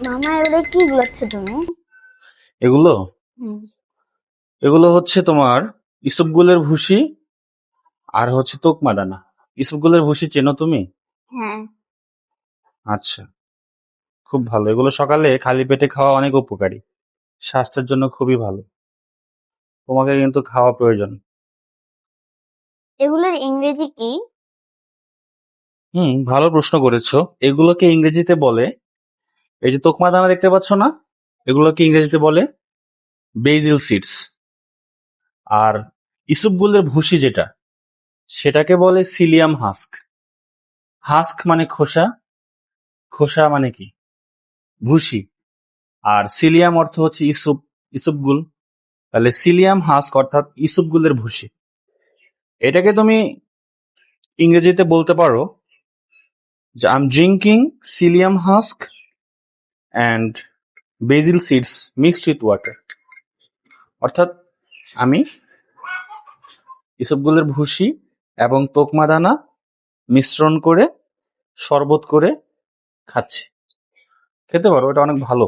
মামা এগুলো কি গুলাচ্ছ তুমি? এগুলো হুম। এগুলো হচ্ছে তোমার ইসবগুলের ভুসি আর হচ্ছে তোকমা দানা। ইসবগুলের ভুসি চেনো তুমি? হ্যাঁ। আচ্ছা, খুব ভালো। এগুলো সকালে খালি পেটে খাওয়া অনেক উপকারী, স্বাস্থ্যের জন্য খুবই ভালো। তোমাকে কিন্তু খাওয়া প্রয়োজন। এগুলোর ইংরেজি কি? ভালো প্রশ্ন করেছো। এগুলোকে ইংরেজিতে বলে, এই যে তোকমা দানা দেখতে পাচ্ছ না, এগুলোকে ইংরেজিতে বলে বেজিল সিডস। আর ইসবগুলের ভুসি যেটা, সেটাকে বলে সিলিয়াম হাস্ক। হাস্ক মানে খোসা, খোসা মানে কি ভুসি। আর সিলিয়াম অর্থ হচ্ছে ইসুপ, ইসুপগুল। তাহলে সিলিয়াম হাস্ক অর্থাৎ ইসুপগুলের ভুসি। এটাকে তুমি ইংরেজিতে বলতে পারো যে I am drinking psyllium husk and basil seeds mixed with water. অর্থাৎ আমি ইসবগুলের ভুসি এবং তোকমা দানা মিশ্রণ করে শরবত করে খাচ্ছি। খেতে পারো, এটা অনেক ভালো।